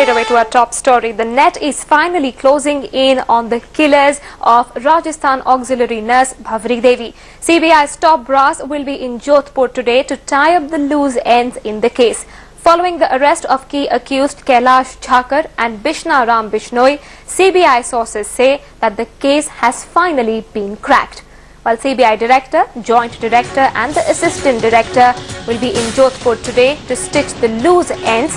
Straight away to our top story. The net is finally closing in on the killers of Rajasthan auxiliary nurse Bhanwari Devi. CBI's top brass will be in Jodhpur today to tie up the loose ends in the case. Following the arrest of key accused Kailash Jakhar and Bishna Ram Bishnoi, CBI sources say that the case has finally been cracked. While CBI Director, Joint Director and the Assistant Director will be in Jodhpur today to stitch the loose ends,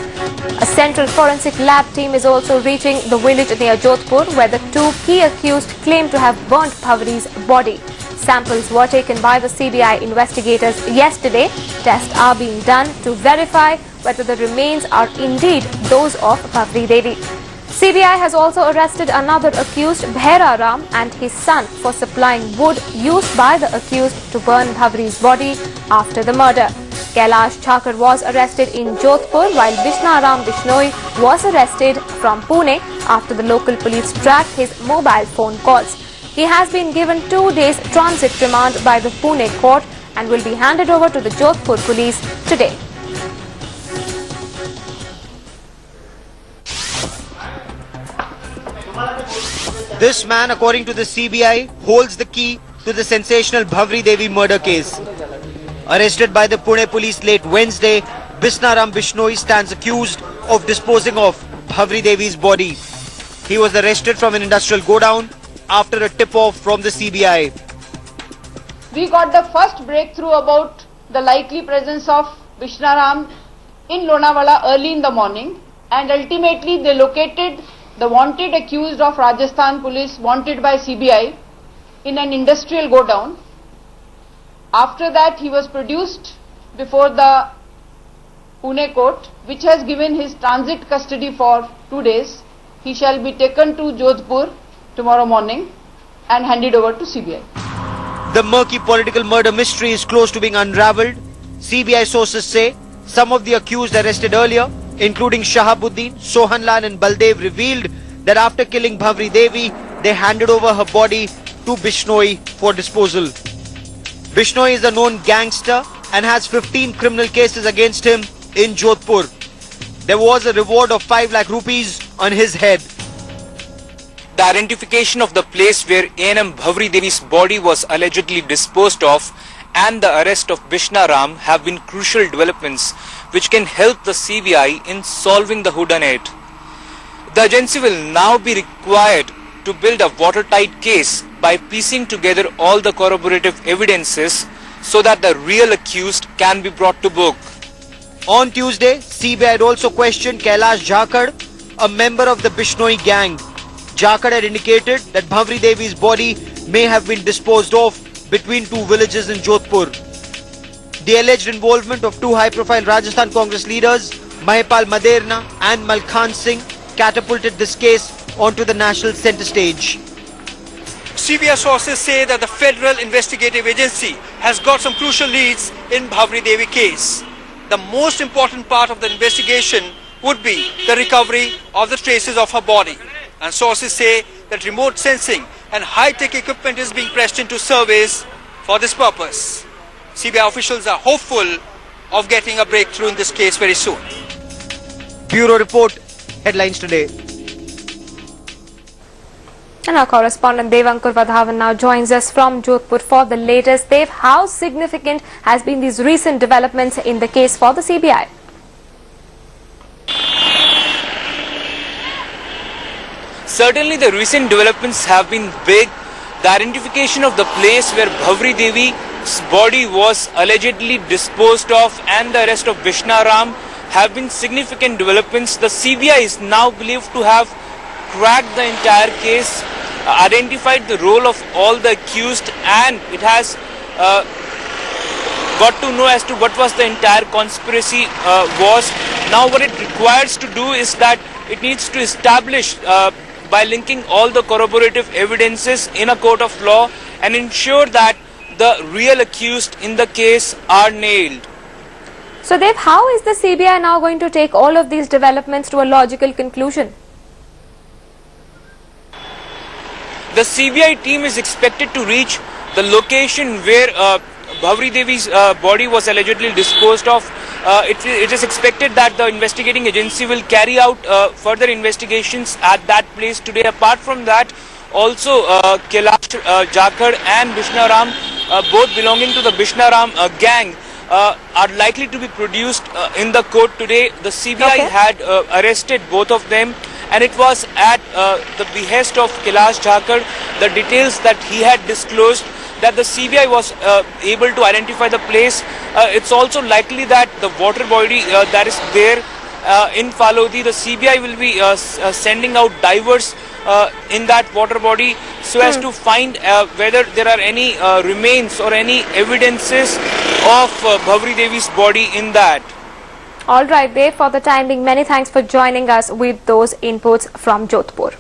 a central forensic lab team is also reaching the village near Jodhpur where the two key accused claim to have burnt Bhanwari's body. Samples were taken by the CBI investigators yesterday. Tests are being done to verify whether the remains are indeed those of Bhanwari Devi. CBI has also arrested another accused, Bhaira Ram, and his son for supplying wood used by the accused to burn Bhanwari's body after the murder. Kailash Jakhar was arrested in Jodhpur while Bishna Ram Bishnoi was arrested from Pune after the local police tracked his mobile phone calls. He has been given 2 days transit remand by the Pune court and will be handed over to the Jodhpur police today. This man, according to the CBI, holds the key to the sensational Bhanwari Devi murder case. Arrested by the Pune police late Wednesday, Bishna Ram Bishnoi stands accused of disposing of Bhanwari Devi's body. He was arrested from an industrial godown after a tip-off from the CBI. We got the first breakthrough about the likely presence of Bishna Ram in Lonavala early in the morning, and ultimately they located the wanted accused of Rajasthan police wanted by CBI in an industrial godown. After that he was produced before the Pune court, which has given his transit custody for 2 days. He shall be taken to Jodhpur tomorrow morning and handed over to CBI. The murky political murder mystery is close to being unravelled. CBI sources say some of the accused arrested earlier, including Shahabuddin, Sohanlal and Baldev, revealed that after killing Bhanwari Devi, they handed over her body to Bishnoi for disposal. Bishnoi is a known gangster and has 15 criminal cases against him in Jodhpur. There was a reward of 5 lakh rupees on his head. The identification of the place where A&M Bhanwari Devi's body was allegedly disposed of and the arrest of Bishna Ram have been crucial developments which can help the CBI in solving the whodunit. The agency will now be required to build a watertight case by piecing together all the corroborative evidences so that the real accused can be brought to book. On Tuesday, CBI had also questioned Kailash Jakhar, a member of the Bishnoi gang. Jakhar had indicated that Bhanwari Devi's body may have been disposed of between 2 villages in Jodhpur. The alleged involvement of 2 high-profile Rajasthan Congress leaders, Mahipal Maderna and Malkhan Singh, catapulted this case onto the national centre stage. CBI sources say that the Federal Investigative Agency has got some crucial leads in Bhanwari Devi case. The most important part of the investigation would be the recovery of the traces of her body. And sources say that remote sensing and high-tech equipment is being pressed into service for this purpose. CBI officials are hopeful of getting a breakthrough in this case very soon. Bureau Report, headlines today. And our correspondent Devankur Vadhavan now joins us from Jodhpur for the latest. Dev, how significant has been these recent developments in the case for the CBI? Certainly the recent developments have been big. The identification of the place where Bhanwari Devi's body was allegedly disposed of and the arrest of Bishna Ram have been significant developments. The CBI is now believed to have cracked the entire case, identified the role of all the accused, and it has got to know as to what was the entire conspiracy was. Now what it requires to do is that it needs to establish by linking all the corroborative evidences in a court of law and ensure that the real accused in the case are nailed. So Dev, how is the CBI now going to take all of these developments to a logical conclusion? The CBI team is expected to reach the location where Bhanwari Devi's body was allegedly disposed of. It is expected that the investigating agency will carry out further investigations at that place today. Apart from that, also Kailash, Jakhar and Bishnaram, both belonging to the Bishnaram gang, are likely to be produced in the court today. The CBI had arrested both of them, and it was at the behest of Kailash Jakhar, the details that he had disclosed, that the CBI was able to identify the place. It's also likely that the water body that is there in Phalodi, the CBI will be sending out divers in that water body so as to find whether there are any remains or any evidences of Bhanwari Devi's body in that. All right, Dev, for the time being, many thanks for joining us with those inputs from Jodhpur.